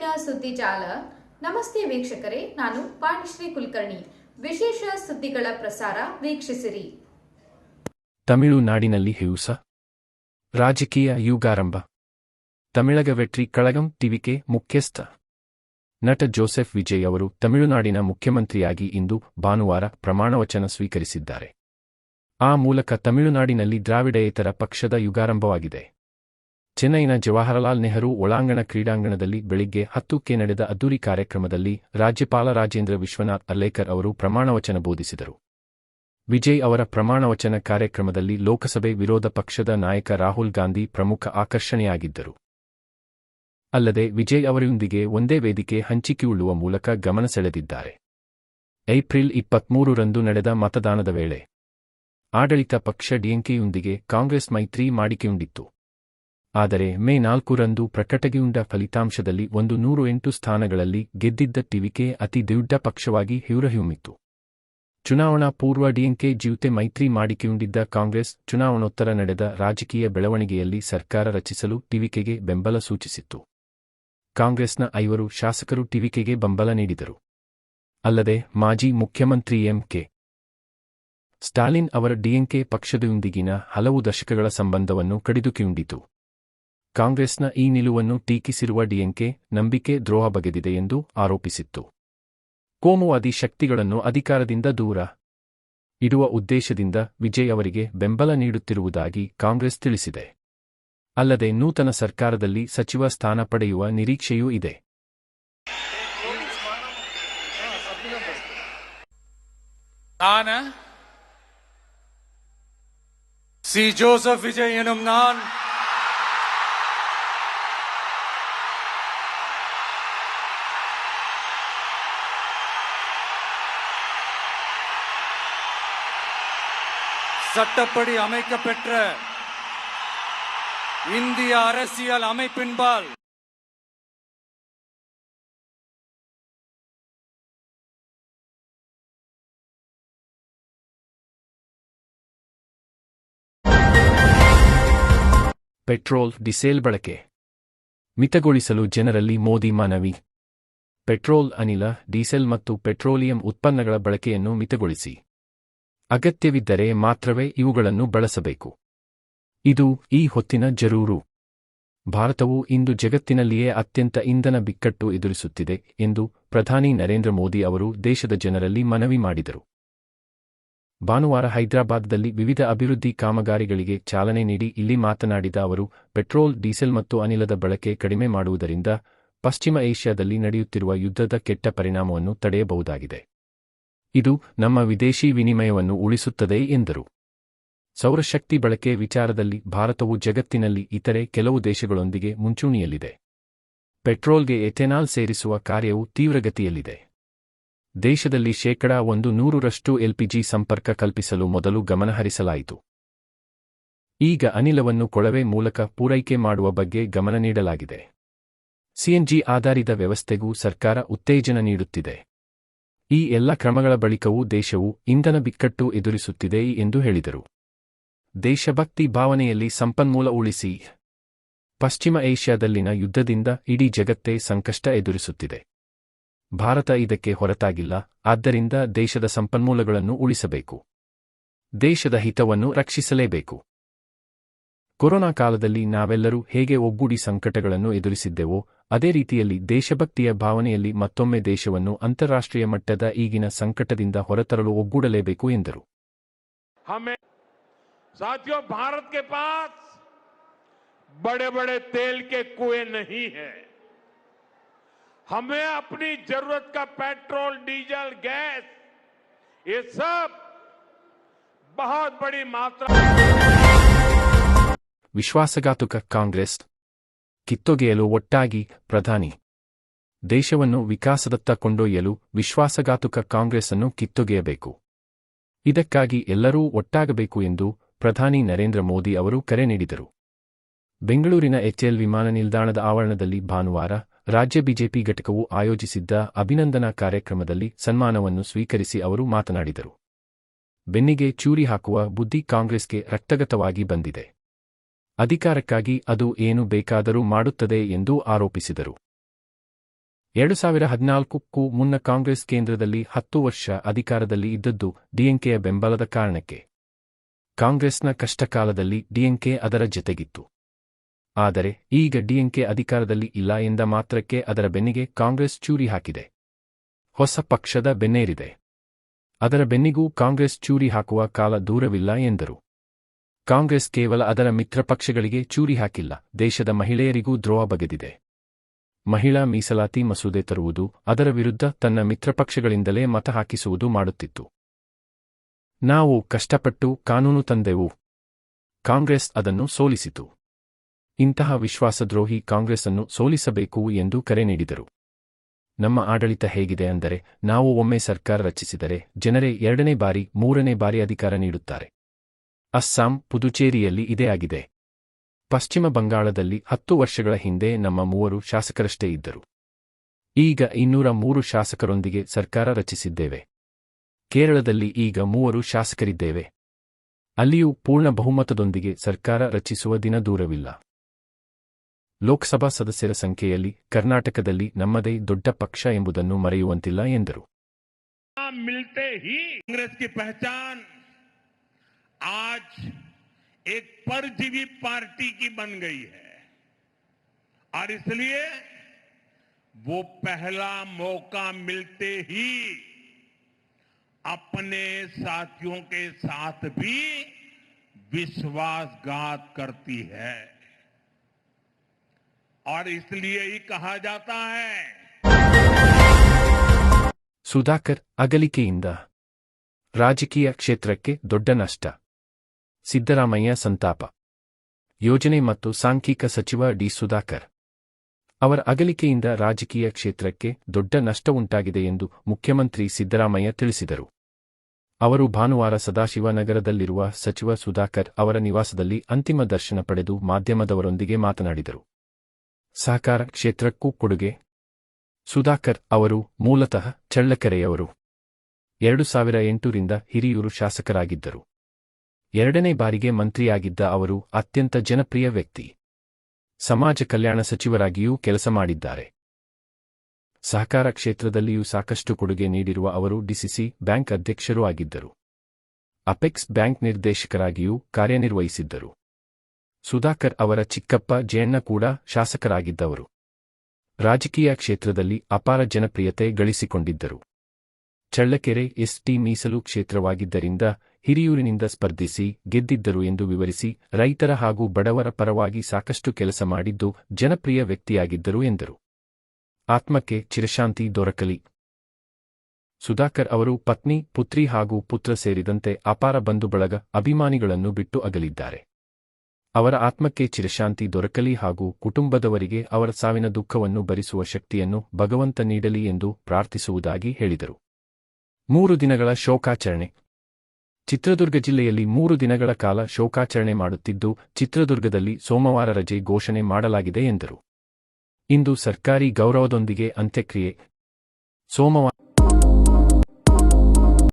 ಇವತ್ತಿನ ಸುದ್ದಿ ಜಾಲ. ನಮಸ್ತೆ ವೀಕ್ಷಕರೇ, ನಾನು ಪಾಣಿಶ್ರೀ ಕುಲಕರ್ಣಿ. ವಿಶೇಷ ಸುದ್ದಿಗಳ ಪ್ರಸಾರ ವೀಕ್ಷಿಸಿರಿ. ತಮಿಳುನಾಡಿನಲ್ಲಿ ಹಿಂಸ, ರಾಜಕೀಯ ಯುಗಾರಂಭ. ತಮಿಳಗ ವೆಟ್ರಿ ಕಳಗಂ ಟಿವಿಕೆ ಮುಖ್ಯಸ್ಥ ನಟ ಜೋಸೆಫ್ ವಿಜಯ್ ಅವರು ತಮಿಳುನಾಡಿನ ಮುಖ್ಯಮಂತ್ರಿಯಾಗಿ ಇಂದು ಭಾನುವಾರ ಪ್ರಮಾಣವಚನ ಸ್ವೀಕರಿಸಿದ್ದಾರೆ. ಆ ಮೂಲಕ ತಮಿಳುನಾಡಿನಲ್ಲಿ ದ್ರಾವಿಡೇತರ ಪಕ್ಷದ ಯುಗಾರಂಭವಾಗಿದೆ. ಚೆನ್ನೈನ ಜವಾಹರಲಾಲ್ ನೆಹರು ಒಳಾಂಗಣ ಕ್ರೀಡಾಂಗಣದಲ್ಲಿ ಬೆಳಿಗ್ಗೆ 10ಕ್ಕೆ ನಡೆದ ಅದ್ದೂರಿ ಕಾರ್ಯಕ್ರಮದಲ್ಲಿ ರಾಜ್ಯಪಾಲ ರಾಜೇಂದ್ರ ವಿಶ್ವನಾಥ್ ಅರ್ಲೇಕರ್ ಅವರು ಪ್ರಮಾಣವಚನ ಬೋಧಿಸಿದರು. ವಿಜಯ್ ಅವರ ಪ್ರಮಾಣವಚನ ಕಾರ್ಯಕ್ರಮದಲ್ಲಿ ಲೋಕಸಭೆ ವಿರೋಧ ಪಕ್ಷದ ನಾಯಕ ರಾಹುಲ್ ಗಾಂಧಿ ಪ್ರಮುಖ ಆಕರ್ಷಣೆಯಾಗಿದ್ದರು. ಅಲ್ಲದೆ ವಿಜಯ್ ಅವರೊಂದಿಗೆ ಒಂದೇ ವೇದಿಕೆ ಹಂಚಿಕೆಯುಳ್ಳುವ ಮೂಲಕ ಗಮನ ಸೆಳೆದಿದ್ದಾರೆ. ಏಪ್ರಿಲ್ 23ರಂದು ನಡೆದ ಮತದಾನದ ವೇಳೆ ಆಡಳಿತ ಪಕ್ಷ ಡಿಎಂಕೆಯೊಂದಿಗೆ ಕಾಂಗ್ರೆಸ್ ಮೈತ್ರಿ ಮಾಡಿಕೆಯುಂಡಿತ್ತು. ಆದರೆ ಮೇ 4ರಂದು ಪ್ರಕಟಗೊಂಡ ಫಲಿತಾಂಶದಲ್ಲಿ 108 ಸ್ಥಾನಗಳಲ್ಲಿ ಗೆದ್ದಿದ್ದ ಟಿವಿಕೆ ಅತಿ ದೊಡ್ಡ ಪಕ್ಷವಾಗಿ ಹೊರಹೊಮ್ಮಿತು. ಚುನಾವಣಾ ಪೂರ್ವ ಡಿಎಂಕೆ ಜೊತೆ ಮೈತ್ರಿ ಮಾಡಿಕೆಯುಂಡಿದ್ದ ಕಾಂಗ್ರೆಸ್ ಚುನಾವಣೋತ್ತರ ನಡೆದ ರಾಜಕೀಯ ಬೆಳವಣಿಗೆಯಲ್ಲಿ ಸರ್ಕಾರ ರಚಿಸಲು ಟಿವಿಕೆಗೆ ಬೆಂಬಲ ಸೂಚಿಸಿತ್ತು. ಕಾಂಗ್ರೆಸ್ನ 5 ಶಾಸಕರು ಟಿವಿಕೆಗೆ ಬೆಂಬಲ ನೀಡಿದರು. ಅಲ್ಲದೆ ಮಾಜಿ ಮುಖ್ಯಮಂತ್ರಿ ಎಂ.ಕೆ. ಸ್ಟಾಲಿನ್ ಅವರ ಡಿಎಂಕೆ ಪಕ್ಷದೊಂದಿಗಿನ ಹಲವು ದಶಕಗಳ ಸಂಬಂಧವನ್ನು ಕಡಿದುಕೊಂಡಿತು. ಕಾಂಗ್ರೆಸ್ನ ಈ ನಿಲುವನ್ನು ಟೀಕಿಸಿರುವ ಡಿಎಂಕೆ ನಂಬಿಕೆ ದ್ರೋಹ ಬಗೆದಿದೆ ಎಂದು ಆರೋಪಿಸಿತ್ತು. ಕೋಮುವಾದಿ ಶಕ್ತಿಗಳನ್ನು ಅಧಿಕಾರದಿಂದ ದೂರ ಇಡುವ ಉದ್ದೇಶದಿಂದ ವಿಜಯ್ ಅವರಿಗೆ ಬೆಂಬಲ ನೀಡುತ್ತಿರುವುದಾಗಿ ಕಾಂಗ್ರೆಸ್ ತಿಳಿಸಿದೆ. ಅಲ್ಲದೆ ನೂತನ ಸರ್ಕಾರದಲ್ಲಿ ಸಚಿವ ಸ್ಥಾನ ಪಡೆಯುವ ನಿರೀಕ್ಷೆಯೂ ಇದೆ. ಸಿ ಜೋಸೆಫ್ ವಿಜಯ್ ಎನ್ನುம் நான் சட்டப்படி அமைக்கப்பெற்ற இந்திய அரசியல் அமைப்பின்பால் ಪೆಟ್ರೋಲ್, ಡೀಸೆಲ್ ಬಳಕೆ ಮಿತಗೊಳಿಸಲು ಜನರಲ್ಲಿ ಮೋದಿ ಮನವಿ. ಪೆಟ್ರೋಲ್, ಅನಿಲ, ಡೀಸೆಲ್ ಮತ್ತು ಪೆಟ್ರೋಲಿಯಂ ಉತ್ಪನ್ನಗಳ ಬಳಕೆಯನ್ನು ಮಿತಗೊಳಿಸಿ. ಅಗತ್ಯವಿದ್ದರೆ ಮಾತ್ರವೇ ಇವುಗಳನ್ನು ಬಳಸಬೇಕು. ಇದು ಈ ಹೊತ್ತಿನ ಜರೂರು. ಭಾರತವು ಇಂದು ಜಗತ್ತಿನಲ್ಲಿಯೇ ಅತ್ಯಂತ ಇಂಧನ ಬಿಕ್ಕಟ್ಟು ಎದುರಿಸುತ್ತಿದೆ ಎಂದು ಪ್ರಧಾನಿ ನರೇಂದ್ರ ಮೋದಿ ಅವರು ದೇಶದ ಜನರಲ್ಲಿ ಮನವಿ ಮಾಡಿದರು. ಭಾನುವಾರ ಹೈದರಾಬಾದ್ದಲ್ಲಿ ವಿವಿಧ ಅಭಿವೃದ್ಧಿ ಕಾಮಗಾರಿಗಳಿಗೆ ಚಾಲನೆ ನೀಡಿ ಇಲ್ಲಿ ಮಾತನಾಡಿದ ಅವರು, ಪೆಟ್ರೋಲ್, ಡೀಸೆಲ್ ಮತ್ತು ಅನಿಲದ ಬಳಕೆ ಕಡಿಮೆ ಮಾಡುವುದರಿಂದ ಪಶ್ಚಿಮ ಏಷ್ಯಾದಲ್ಲಿ ನಡೆಯುತ್ತಿರುವ ಯುದ್ಧದ ಕೆಟ್ಟ ಪರಿಣಾಮವನ್ನು ತಡೆಯಬಹುದಾಗಿದೆ. ಇದು ನಮ್ಮ ವಿದೇಶಿ ವಿನಿಮಯವನ್ನು ಉಳಿಸುತ್ತದೆ ಎಂದರು. ಸೌರಶಕ್ತಿ ಬಳಕೆ ವಿಚಾರದಲ್ಲಿ ಭಾರತವು ಜಗತ್ತಿನಲ್ಲಿ ಇತರೆ ಕೆಲವು ದೇಶಗಳೊಂದಿಗೆ ಮುಂಚೂಣಿಯಲ್ಲಿದೆ. ಪೆಟ್ರೋಲ್ಗೆ ಎಥೆನಾಲ್ ಸೇರಿಸುವ ಕಾರ್ಯವು ತೀವ್ರಗತಿಯಲ್ಲಿದೆ. ದೇಶದಲ್ಲಿ 100% ಎಲ್ಪಿಜಿ ಸಂಪರ್ಕ ಕಲ್ಪಿಸಲು ಮೊದಲು ಗಮನಹರಿಸಲಾಯಿತು. ಈಗ ಅನಿಲವನ್ನು ಕೊಳವೆ ಮೂಲಕ ಪೂರೈಕೆ ಮಾಡುವ ಬಗ್ಗೆ ಗಮನ ನೀಡಲಾಗಿದೆ. ಸಿಎನ್ಜಿ ಆಧಾರಿತ ವ್ಯವಸ್ಥೆಗೂ ಸರ್ಕಾರ ಉತ್ತೇಜನ ನೀಡುತ್ತಿದೆ. ಈ ಎಲ್ಲ ಕ್ರಮಗಳ ಬಳಿಕವೂ ದೇಶವು ಇಂಧನ ಬಿಕ್ಕಟ್ಟು ಎದುರಿಸುತ್ತಿದೆ ಎಂದು ಹೇಳಿದರು. ದೇಶಭಕ್ತಿ ಭಾವನೆಯಲ್ಲಿ ಸಂಪನ್ಮೂಲ ಉಳಿಸಿ. ಪಶ್ಚಿಮ ಏಷ್ಯಾದಲ್ಲಿನ ಯುದ್ಧದಿಂದ ಇಡೀ ಜಗತ್ತೇ ಸಂಕಷ್ಟ ಎದುರಿಸುತ್ತಿದೆ. ಭಾರತ ಇದಕ್ಕೆ ಹೊರತಾಗಿಲ್ಲ. ಆದ್ದರಿಂದ ದೇಶದ ಸಂಪನ್ಮೂಲಗಳನ್ನು ಉಳಿಸಬೇಕು. ದೇಶದ ಹಿತವನ್ನು ರಕ್ಷಿಸಲೇಬೇಕು. ಕೊರೋನಾ ಕಾಲದಲ್ಲಿ ನಾವೆಲ್ಲರೂ ಹೇಗೆ ಒಗ್ಗೂಡಿ ಸಂಕಟಗಳನ್ನು ಎದುರಿಸಿದ್ದೆವೋ ಅದೇ ರೀತಿಯಲ್ಲಿ ದೇಶಭಕ್ತಿಯ ಭಾವನೆಯಲ್ಲಿ ಮತ್ತೊಮ್ಮೆ ದೇಶವನ್ನು ಅಂತಾರಾಷ್ಟ್ರೀಯ ಮಟ್ಟದ ಈಗಿನ ಸಂಕಟದಿಂದ ಹೊರತರಲು ಒಗ್ಗೂಡಲೇಬೇಕು ಎಂದರು. साथियों, भारत के पास बड़े बड़े तेल के कुएं नहीं है. हमें अपनी जरूरत का पेट्रोल, डीजल, गैस, ये सब बहुत बड़ी मात्रा. ವಿಶ್ವಾಸಘಾತುಕ ಕಾಂಗ್ರೆಸ್ ಕಿತ್ತೊಗೆಯಲು ಒಟ್ಟಾಗಿ ಪ್ರಧಾನಿ. ದೇಶವನ್ನು ವಿಕಾಸದತ್ತ ಕೊಂಡೊಯ್ಯಲು ವಿಶ್ವಾಸಘಾತುಕ ಕಾಂಗ್ರೆಸ್ ಅನ್ನು ಕಿತ್ತೊಗೆಯಬೇಕು. ಇದಕ್ಕಾಗಿ ಎಲ್ಲರೂ ಒಟ್ಟಾಗಬೇಕು ಎಂದು ಪ್ರಧಾನಿ ನರೇಂದ್ರ ಮೋದಿ ಅವರು ಕರೆ ನೀಡಿದರು. ಬೆಂಗಳೂರಿನ ಎಚ್ಎಎಲ್ ವಿಮಾನ ನಿಲ್ದಾಣದ ಆವರಣದಲ್ಲಿ ಭಾನುವಾರ ರಾಜ್ಯ ಬಿಜೆಪಿ ಘಟಕವು ಆಯೋಜಿಸಿದ್ದ ಅಭಿನಂದನಾ ಕಾರ್ಯಕ್ರಮದಲ್ಲಿ ಸನ್ಮಾನವನ್ನು ಸ್ವೀಕರಿಸಿ ಅವರು ಮಾತನಾಡಿದರು. ಬೆನ್ನಿಗೆ ಚೂರಿ ಹಾಕುವ ಬುದ್ಧಿ ಕಾಂಗ್ರೆಸ್ಗೆ ರಕ್ತಗತವಾಗಿ ಬಂದಿದೆ. ಅಧಿಕಾರಕ್ಕಾಗಿ ಅದು ಏನು ಬೇಕಾದರೂ ಮಾಡುತ್ತದೆ ಎಂದು ಆರೋಪಿಸಿದರು. 2014ಕ್ಕೂ ಮುನ್ನ ಕಾಂಗ್ರೆಸ್ ಕೇಂದ್ರದಲ್ಲಿ 10 ವರ್ಷ ಅಧಿಕಾರದಲ್ಲಿ ಇದ್ದದ್ದು ಡಿಎಂಕೆಯ ಬೆಂಬಲದ ಕಾರಣಕ್ಕೆ. ಕಾಂಗ್ರೆಸ್ನ ಕಷ್ಟಕಾಲದಲ್ಲಿ ಡಿಎಂಕೆ ಅದರ ಜತೆಗಿತ್ತು. ಆದರೆ ಈಗ ಡಿಎಂಕೆ ಅಧಿಕಾರದಲ್ಲಿ ಇಲ್ಲ ಎಂದ ಮಾತ್ರಕ್ಕೆ ಅದರ ಬೆನ್ನಿಗೆ ಕಾಂಗ್ರೆಸ್ ಚೂರಿ ಹಾಕಿದೆ. ಹೊಸ ಪಕ್ಷದ ಬೆನ್ನೇರಿದೆ. ಅದರ ಬೆನ್ನಿಗೂ ಕಾಂಗ್ರೆಸ್ ಚೂರಿ ಹಾಕುವ ಕಾಲ ದೂರವಿಲ್ಲ ಎಂದರು. ಕಾಂಗ್ರೆಸ್ ಕೇವಲ ಅದರ ಮಿತ್ರಪಕ್ಷಗಳಿಗೆ ಚೂರಿ ಹಾಕಿಲ್ಲ, ದೇಶದ ಮಹಿಳೆಯರಿಗೂ ದ್ರೋಹ ಬಗೆದಿದೆ. ಮಹಿಳಾ ಮೀಸಲಾತಿ ಮಸೂದೆ ತರುವುದು, ಅದರ ವಿರುದ್ಧ ತನ್ನ ಮಿತ್ರಪಕ್ಷಗಳಿಂದಲೇ ಮತ ಹಾಕಿಸುವುದು ಮಾಡುತ್ತಿತ್ತು. ನಾವು ಕಷ್ಟಪಟ್ಟು ಕಾನೂನು ತಂದೆವು. ಕಾಂಗ್ರೆಸ್ ಅದನ್ನು ಸೋಲಿಸಿತು. ಇಂತಹ ವಿಶ್ವಾಸದ್ರೋಹಿ ಕಾಂಗ್ರೆಸ್ಸನ್ನು ಸೋಲಿಸಬೇಕು ಎಂದು ಕರೆ ನೀಡಿದರು. ನಮ್ಮ ಆಡಳಿತ ಹೇಗಿದೆ ಅಂದರೆ, ನಾವು ಒಮ್ಮೆ ಸರ್ಕಾರ ರಚಿಸಿದರೆ ಜನರೇ 2ನೇ ಬಾರಿ 3ನೇ ಬಾರಿ ಅಧಿಕಾರ ನೀಡುತ್ತಾರೆ. ಅಸ್ಸಾಂ, ಪುದುಚೇರಿಯಲ್ಲಿ ಇದೇ ಆಗಿದೆ. ಪಶ್ಚಿಮ ಬಂಗಾಳದಲ್ಲಿ 10 ವರ್ಷಗಳ ಹಿಂದೆ ನಮ್ಮ 3 ಶಾಸಕರಷ್ಟೇ ಇದ್ದರು. ಈಗ 203 ಶಾಸಕರೊಂದಿಗೆ ಸರ್ಕಾರ ರಚಿಸಿದ್ದೇವೆ. ಕೇರಳದಲ್ಲಿ ಈಗ 3 ಶಾಸಕರಿದ್ದೇವೆ. ಅಲ್ಲಿಯೂ ಪೂರ್ಣ ಬಹುಮತದೊಂದಿಗೆ ಸರ್ಕಾರ ರಚಿಸುವ ದಿನ ದೂರವಿಲ್ಲ. ಲೋಕಸಭಾ ಸದಸ್ಯರ ಸಂಖ್ಯೆಯಲ್ಲಿ ಕರ್ನಾಟಕದಲ್ಲಿ ನಮ್ಮದೇ ದೊಡ್ಡ ಪಕ್ಷ ಎಂಬುದನ್ನು ಮರೆಯುವಂತಿಲ್ಲ ಎಂದರು. मिलते ही कांग्रेस की पहचान आज एक परजीवी पार्टी की बन गई है और इसलिए वो पहला मौका मिलते ही अपने साथियों के साथ भी विश्वासघात करती है और इसलिए ही कहा जाता है ಸುಧಾಕರ್ ಅಗಲಿಕೆಯಿಂದ ರಾಜಕೀಯ ಕ್ಷೇತ್ರಕ್ಕೆ ದೊಡ್ಡ ನಷ್ಟ. ಸಿದ್ದರಾಮಯ್ಯ ಸಂತಾಪ. ಯೋಜನೆ ಮತ್ತು ಸಾಂಖ್ಯಿಕ ಸಚಿವ ಡಿ. ಸುಧಾಕರ್ ಅವರ ಅಗಲಿಕೆಯಿಂದ ರಾಜಕೀಯ ಕ್ಷೇತ್ರಕ್ಕೆ ದೊಡ್ಡ ನಷ್ಟವುಂಟಾಗಿದೆ ಎಂದು ಮುಖ್ಯಮಂತ್ರಿ ಸಿದ್ದರಾಮಯ್ಯ ತಿಳಿಸಿದರು. ಅವರು ಭಾನುವಾರ ಸದಾಶಿವನಗರದಲ್ಲಿರುವ ಸಚಿವ ಸುಧಾಕರ್ ಅವರ ನಿವಾಸದಲ್ಲಿ ಅಂತಿಮ ದರ್ಶನ ಪಡೆದು ಮಾಧ್ಯಮದವರೊಂದಿಗೆ ಮಾತನಾಡಿದರು. ಸಹಕಾರ ಕ್ಷೇತ್ರಕ್ಕೂ ಕೊಡುಗೆ. ಸುಧಾಕರ್ ಅವರು ಮೂಲತಃ ಚಳ್ಳಕೆರೆಯವರು. 2008ರಿಂದ ಹಿರಿಯೂರು ಶಾಸಕರಾಗಿದ್ದರು. 2ನೇ ಬಾರಿಗೆ ಮಂತ್ರಿಯಾಗಿದ್ದ ಅವರು ಅತ್ಯಂತ ಜನಪ್ರಿಯ ವ್ಯಕ್ತಿ. ಸಮಾಜ ಕಲ್ಯಾಣ ಸಚಿವರಾಗಿಯೂ ಕೆಲಸ ಮಾಡಿದ್ದಾರೆ. ಸಹಕಾರ ಕ್ಷೇತ್ರದಲ್ಲಿಯೂ ಸಾಕಷ್ಟು ಕೊಡುಗೆ ನೀಡಿರುವ ಅವರು ಡಿಸಿಸಿ ಬ್ಯಾಂಕ್ ಅಧ್ಯಕ್ಷರೂ ಆಗಿದ್ದರು. ಅಪೆಕ್ಸ್ ಬ್ಯಾಂಕ್ ನಿರ್ದೇಶಕರಾಗಿಯೂ ಕಾರ್ಯನಿರ್ವಹಿಸಿದ್ದರು. ಸುಧಾಕರ್ ಅವರ ಚಿಕ್ಕಪ್ಪ ಜಯಣ್ಣ ಕೂಡ ಶಾಸಕರಾಗಿದ್ದವರು. ರಾಜಕೀಯ ಕ್ಷೇತ್ರದಲ್ಲಿ ಅಪಾರ ಜನಪ್ರಿಯತೆ ಗಳಿಸಿಕೊಂಡಿದ್ದರು. ಚಳ್ಳಕೆರೆ ಎಸ್ಟಿ ಮೀಸಲು ಕ್ಷೇತ್ರವಾಗಿದ್ದರಿಂದ ಹಿರಿಯೂರಿನಿಂದ ಸ್ಪರ್ಧಿಸಿ ಗೆದ್ದಿದ್ದರು ಎಂದು ವಿವರಿಸಿ, ರೈತರ ಹಾಗೂ ಬಡವರ ಪರವಾಗಿ ಸಾಕಷ್ಟು ಕೆಲಸ ಮಾಡಿದ್ದು ಜನಪ್ರಿಯ ವ್ಯಕ್ತಿಯಾಗಿದ್ದರು ಎಂದರು. ಆತ್ಮಕ್ಕೆ ಚಿರಶಾಂತಿ ದೊರಕಲಿ. ಸುಧಾಕರ್ ಅವರು ಪತ್ನಿ, ಪುತ್ರಿ ಹಾಗೂ ಪುತ್ರ ಸೇರಿದಂತೆ ಅಪಾರ ಬಂಧುಬಳಗ, ಅಭಿಮಾನಿಗಳನ್ನು ಬಿಟ್ಟು ಅಗಲಿದ್ದಾರೆ. ಅವರ ಆತ್ಮಕ್ಕೆ ಚಿರಶಾಂತಿ ದೊರಕಲಿ ಹಾಗೂ ಕುಟುಂಬದವರಿಗೆ ಅವರ ಸಾವಿನ ದುಃಖವನ್ನು ಭರಿಸುವ ಶಕ್ತಿಯನ್ನು ಭಗವಂತ ನೀಡಲಿ ಎಂದು ಪ್ರಾರ್ಥಿಸುವುದಾಗಿ ಹೇಳಿದರು. 3 ದಿನಗಳ ಶೋಕಾಚರಣೆ. ಚಿತ್ರದುರ್ಗ ಜಿಲ್ಲೆಯಲ್ಲಿ 3 ದಿನಗಳ ಕಾಲ ಶೋಕಾಚರಣೆ ಮಾಡುತ್ತಿದ್ದು, ಚಿತ್ರದುರ್ಗದಲ್ಲಿ ಸೋಮವಾರ ರಜೆ ಘೋಷಣೆ ಮಾಡಲಾಗಿದೆ ಎಂದರು. ಇಂದು ಸರ್ಕಾರಿ ಗೌರವದೊಂದಿಗೆ ಅಂತ್ಯಕ್ರಿಯೆ. ಸೋಮವಾರ